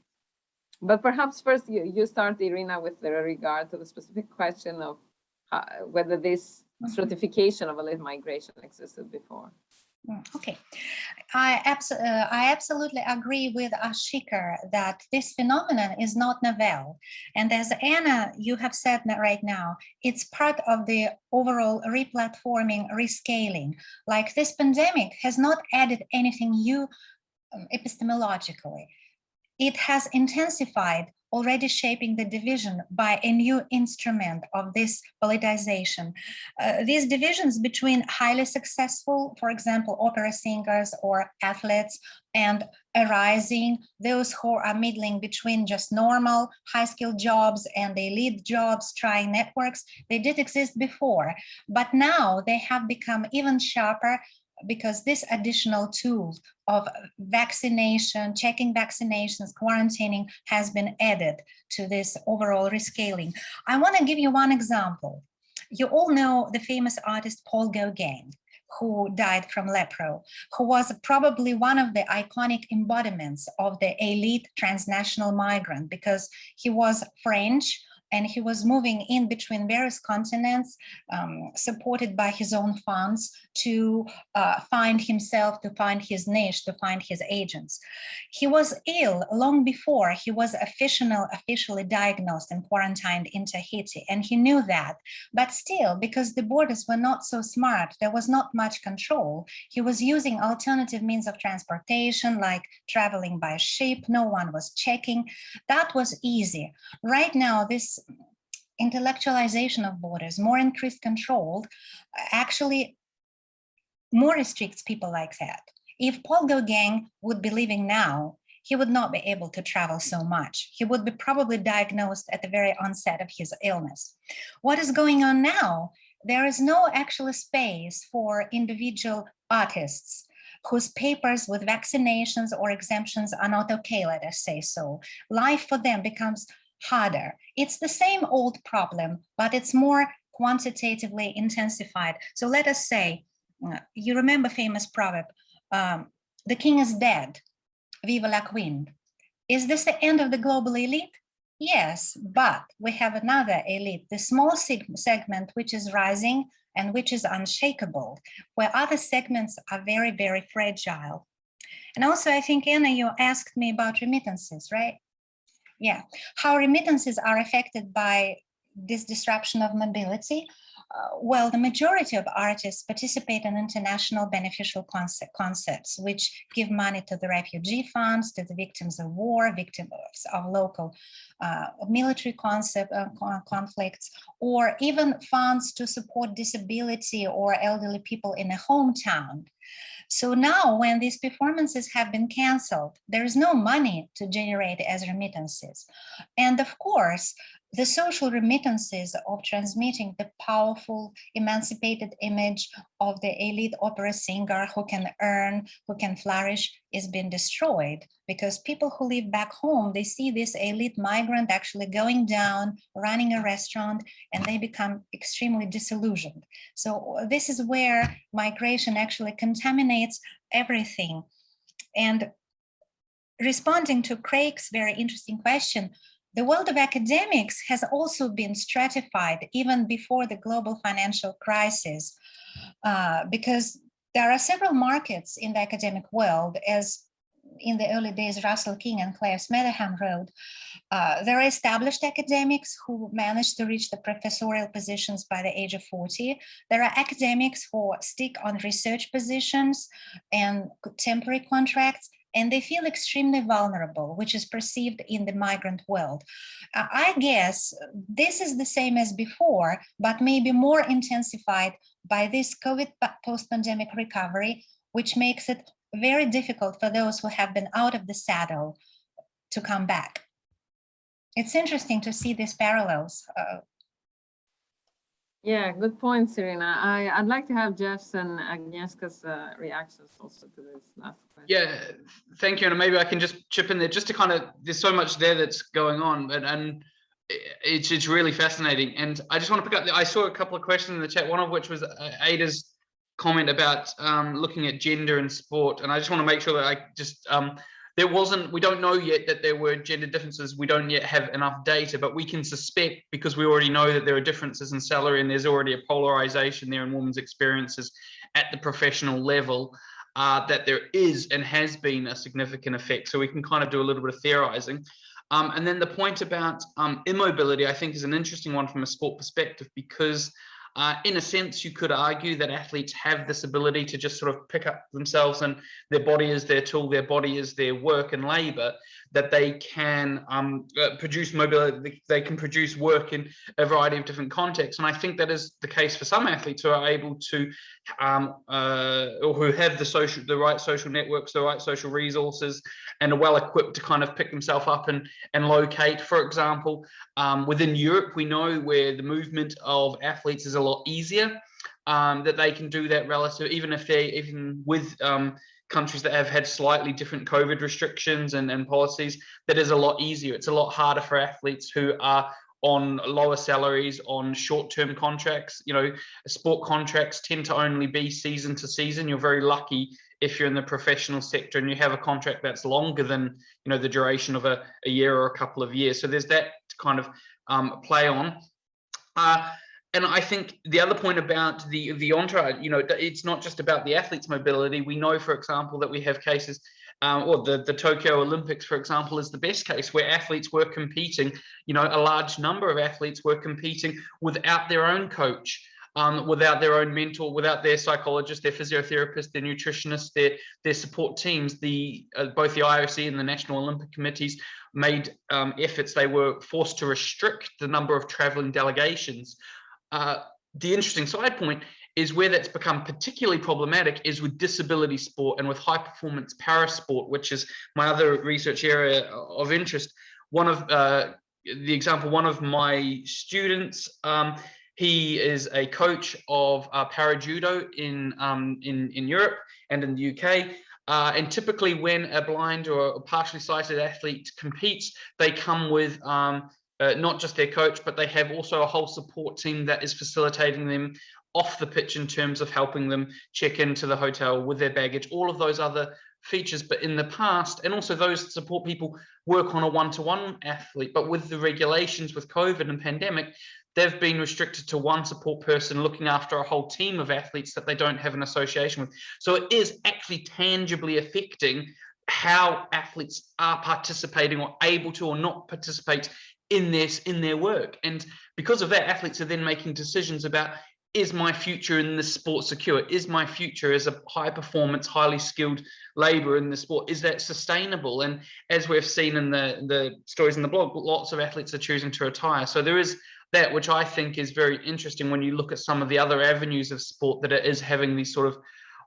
But perhaps first you start, Irina, with regard to the specific question of whether this stratification of elite migration existed before. Okay, I absolutely agree with Ashika that this phenomenon is not novel. And as Anna, you have said right now, it's part of the overall replatforming, rescaling. Like, this pandemic has not added anything new epistemologically. It has intensified, already shaping the division by a new instrument of this politicization. These divisions between highly successful, for example, opera singers or athletes, and arising, those who are middling between just normal high-skilled jobs and the elite jobs, trying networks, they did exist before, but now they have become even sharper, because this additional tool of vaccination, checking vaccinations, quarantining has been added to this overall rescaling. I want to give you one example. You all know the famous artist Paul Gauguin, who died from lepro, who was probably one of the iconic embodiments of the elite transnational migrant, because he was French and he was moving in between various continents, supported by his own funds to find himself, to find his niche, to find his agents. He was ill long before he was officially diagnosed and quarantined in Tahiti, and he knew that. But still, because the borders were not so smart, there was not much control. He was using alternative means of transportation, like traveling by ship. No one was checking. That was easy. Right now, this intellectualization of borders, more increased control, actually more restricts people like that. If Paul Gauguin would be living now, he would not be able to travel so much. He would be probably diagnosed at the very onset of his illness. What is going on now? There is no actual space for individual artists whose papers with vaccinations or exemptions are not okay, let us say so. Life for them becomes harder. It's the same old problem, but it's more quantitatively intensified. So let us say, you remember famous proverb, the king is dead, viva la queen. Is this the end of the global elite? Yes, but we have another elite, the small segment which is rising and which is unshakable, where other segments are very, very fragile. And also, I think, Anna, you asked me about remittances, right? Yeah, how remittances are affected by this disruption of mobility. Well, the majority of artists participate in international beneficial concepts, which give money to the refugee funds, to the victims of war, victims of local military conflicts, or even funds to support disability or elderly people in a hometown. So now when these performances have been canceled, there is no money to generate as remittances. And of course, the social remittances of transmitting the powerful, emancipated image of the elite opera singer who can earn, who can flourish, is being destroyed, because people who live back home, they see this elite migrant actually going down, running a restaurant, and they become extremely disillusioned. So this is where migration actually contaminates everything. And responding to Craig's very interesting question, the world of academics has also been stratified even before the global financial crisis, because there are several markets in the academic world, as in the early days Russell King and Claire Smethurham wrote. There are established academics who managed to reach the professorial positions by the age of 40. There are academics who stick on research positions and temporary contracts, and they feel extremely vulnerable, which is perceived in the migrant world. I guess this is the same as before, but maybe more intensified by this COVID post-pandemic recovery, which makes it very difficult for those who have been out of the saddle to come back. It's interesting to see these parallels. Yeah, good point, Serena. I'd like to have Jeff's and Agnieszka's reactions also to this last question. Yeah, thank you. And maybe I can just chip in there just to kind of, there's so much there that's going on, and it's really fascinating. And I just want to pick up, I saw a couple of questions in the chat, one of which was Ada's comment about looking at gender in sport. And I just want to make sure that I just, we don't know yet that there were gender differences. We don't yet have enough data, but we can suspect, because we already know that there are differences in salary and there's already a polarization there in women's experiences at the professional level, that there is and has been a significant effect. So we can kind of do a little bit of theorizing. And then the point about immobility, I think, is an interesting one from a sport perspective, because in a sense, you could argue that athletes have this ability to just sort of pick up themselves, and their body is their tool, their body is their work and labor, that they can produce mobility, they can produce work in a variety of different contexts. And I think that is the case for some athletes who are able to, or who have the right social networks, the right social resources, and are well equipped to kind of pick themselves up and locate. For example, within Europe, we know where the movement of athletes is a lot easier, that they can do that relative, even with countries that have had slightly different COVID restrictions and policies, that is a lot easier. It's a lot harder for athletes who are on lower salaries, on short-term contracts. You know, sport contracts tend to only be season to season. You're very lucky if you're in the professional sector and you have a contract that's longer than, you know, the duration of a year or a couple of years. So there's that kind of play on. And I think the other point about the entourage, you know, it's not just about the athletes' mobility. We know, for example, that we have cases, or the Tokyo Olympics, for example, is the best case, where athletes were competing, you know, a large number of athletes were competing without their own coach, without their own mentor, without their psychologist, their physiotherapist, their nutritionist, their support teams. Both the IOC and the National Olympic Committees made efforts. They were forced to restrict the number of traveling delegations. The interesting side point is where that's become particularly problematic is with disability sport and with high performance para sport, which is my other research area of interest. One of my students, he is a coach of para judo in Europe and in the UK. And typically when a blind or partially sighted athlete competes, they come with not just their coach, but they have also a whole support team that is facilitating them off the pitch in terms of helping them check into the hotel with their baggage, all of those other features. But in the past, and also those support people work on a one-to-one athlete, but with the regulations with COVID and pandemic, they've been restricted to one support person looking after a whole team of athletes that they don't have an association with. So it is actually tangibly affecting how athletes are participating or able to or not participate in their work. And because of that, athletes are then making decisions about, is my future in this sport secure? Is my future as a high performance, highly skilled labor in the sport, is that sustainable? And as we've seen in the stories in the blog, lots of athletes are choosing to retire. So there is that, which I think is very interesting when you look at some of the other avenues of sport, that it is having these sort of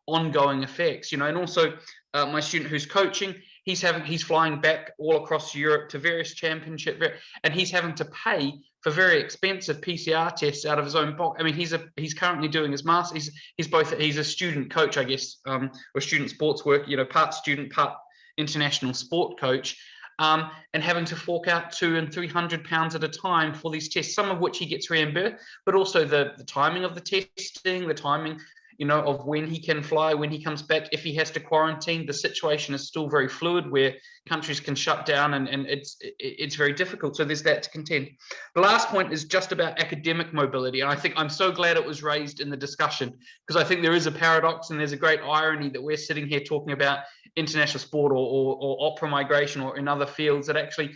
ongoing effects, you know. And also my student who's coaching, he's flying back all across Europe to various championships, and he's having to pay for very expensive PCR tests out of his own pocket. I mean, he's currently doing his master's. He's a student coach, I guess, or student sports work, you know, part student, part international sport coach, and having to fork out £200 and £300 at a time for these tests, some of which he gets reimbursed, but also the timing of the testing, the timing, you know, of when he can fly, when he comes back, if he has to quarantine. The situation is still very fluid, where countries can shut down, and it's very difficult. So there's that to contend. The last point is just about academic mobility. And I think I'm so glad it was raised in the discussion, because I think there is a paradox and there's a great irony that we're sitting here talking about international sport or opera migration or in other fields that actually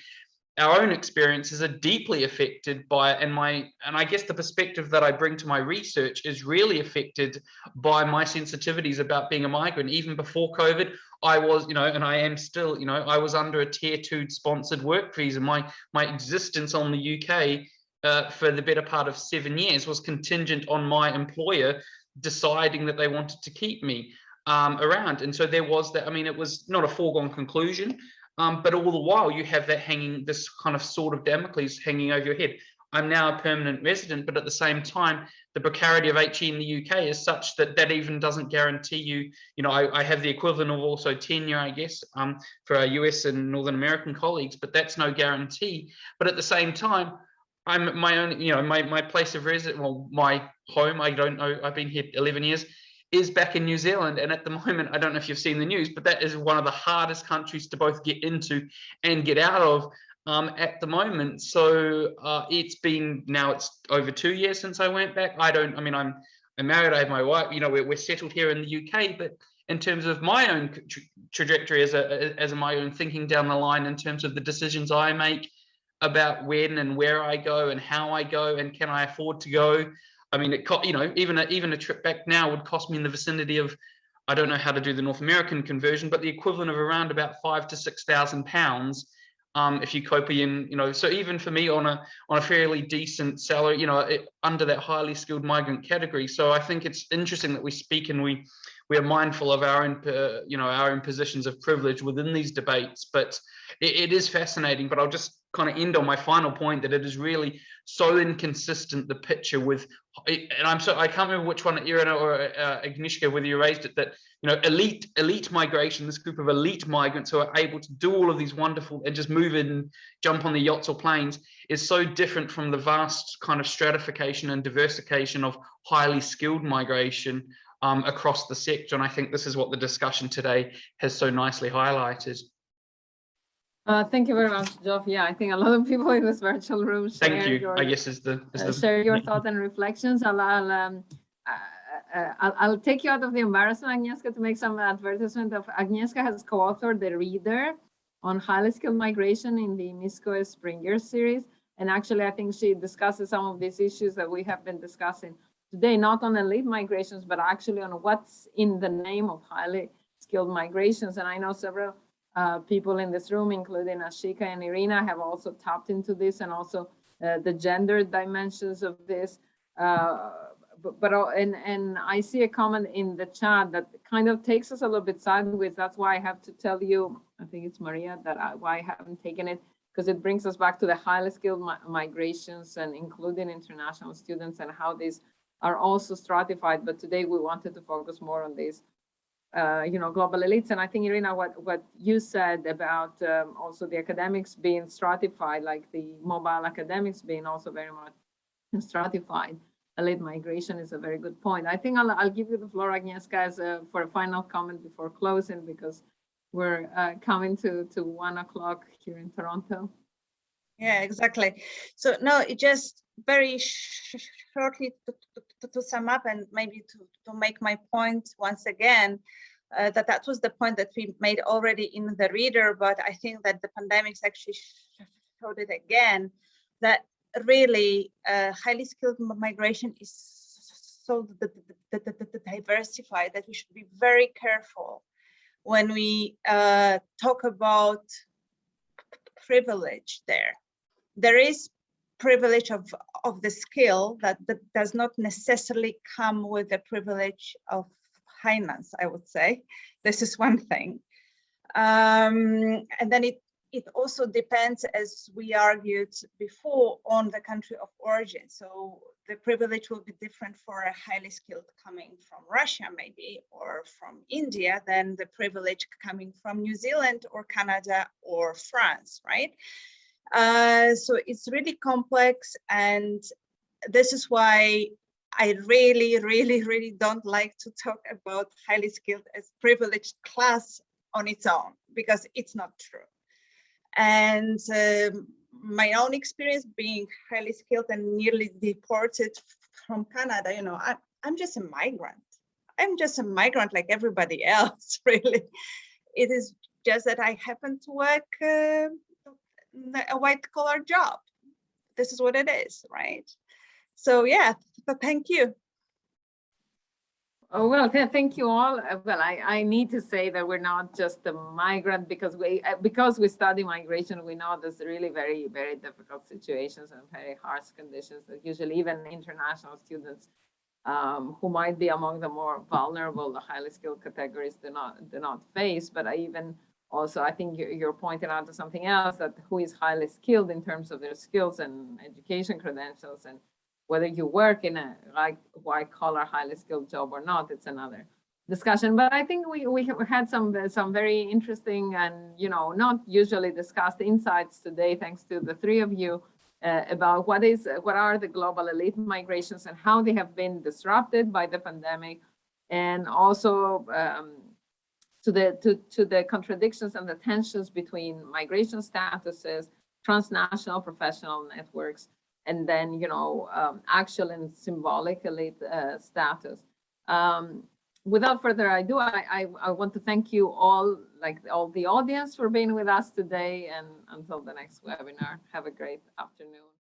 our own experiences are deeply affected by, and I guess the perspective that I bring to my research is really affected by my sensitivities about being a migrant. Even before COVID, I was, you know, and I am still, you know, I was under a tier 2 sponsored work visa. My existence on the UK for the better part of 7 years was contingent on my employer deciding that they wanted to keep me around. And so there was that. I mean, it was not a foregone conclusion. But all the while you have that hanging, this kind of sword of Damocles hanging over your head. I'm now a permanent resident, but at the same time, the precarity of HE in the UK is such that that even doesn't guarantee you, you know, I have the equivalent of also tenure, I guess, for our US and Northern American colleagues, but that's no guarantee. But at the same time, I'm my own, you know, my place of residence, well, my home, I don't know, I've been here 11 years, is back in New Zealand. And at the moment, I don't know if you've seen the news, but that is one of the hardest countries to both get into and get out of at the moment. So it's over 2 years since I went back. I'm married, I have my wife, you know, we're settled here in the UK, but in terms of my own trajectory as my own thinking down the line, in terms of the decisions I make about when and where I go and how I go and can I afford to go. I mean, you know, even a trip back now would cost me in the vicinity of, I don't know how to do the North American conversion, but the equivalent of around about £5,000 to £6,000 if you copy in, you know. So even for me on a fairly decent salary, you know, under that highly skilled migrant category. So I think it's interesting that we speak and we are mindful of our own, you know, our own positions of privilege within these debates. But it is fascinating. But I'll just kind of end on my final point, that it is really so inconsistent, the picture with, and I can't remember which one, Irina or Agnieszka, whether you raised it, that, you know, elite migration, this group of elite migrants who are able to do all of these wonderful and just move in, jump on the yachts or planes, is so different from the vast kind of stratification and diversification of highly skilled migration across the sector. And I think this is what the discussion today has so nicely highlighted. Thank you very much, Geoff. Yeah, I think a lot of people in this virtual room share Thank you. your, I guess is the share your thoughts and reflections. I'll take you out of the embarrassment, Agnieszka, to make some advertisement of Agnieszka has co-authored the reader on highly skilled migration in the MISCO Spring Year series. And actually, I think she discusses some of these issues that we have been discussing today, not on elite migrations, but actually on what's in the name of highly skilled migrations. And I know several people in this room, including Ashika and Irina, have also tapped into this, and also the gender dimensions of this. And I see a comment in the chat that kind of takes us a little bit sideways. That's why I have to tell you, I think it's Maria, why I haven't taken it, because it brings us back to the highly skilled migrations and including international students and how these are also stratified. But today we wanted to focus more on these global elites. And I think, Irina, what you said about also the academics being stratified, like the mobile academics being also very much stratified, elite migration is a very good point. I think I'll give you the floor, Agnieszka, for a final comment before closing, because we're coming to 1 o'clock here in Toronto. Yeah, exactly. So no, it just very shortly to sum up and maybe to make my point once again, that was the point that we made already in the reader, but I think that the pandemics actually showed it again, that really highly skilled migration is so diversified that we should be very careful when we talk about privilege there. There is privilege of the skill that does not necessarily come with the privilege of finance, I would say. This is one thing. And then it also depends, as we argued before, on the country of origin. So the privilege will be different for a highly skilled coming from Russia, maybe, or from India, than the privilege coming from New Zealand or Canada or France, right? So it's really complex, and this is why I really don't like to talk about highly skilled as privileged class on its own, because it's not true. And my own experience being highly skilled and nearly deported from Canada, I'm just a migrant. I'm just a migrant like everybody else, really. It is just that I happen to work a white collar job. This is what it is, right? So yeah, but thank you. Oh, well, thank you all. Well, I need to say that we're not just a migrant, because we study migration. We know there's really very, very difficult situations and very harsh conditions that usually even international students who might be among the more vulnerable, the highly skilled categories do not face. But I think you're pointing out to something else, that who is highly skilled in terms of their skills and education credentials, and whether you work in a white collar highly skilled job or not, it's another discussion. But I think we had some very interesting and not usually discussed insights today, thanks to the three of you, about what are the global elite migrations and how they have been disrupted by the pandemic, and also to the contradictions and the tensions between migration statuses, transnational professional networks, and then actual and symbolic elite status. Without further ado, I want to thank you all, all the audience, for being with us today, and until the next webinar, have a great afternoon.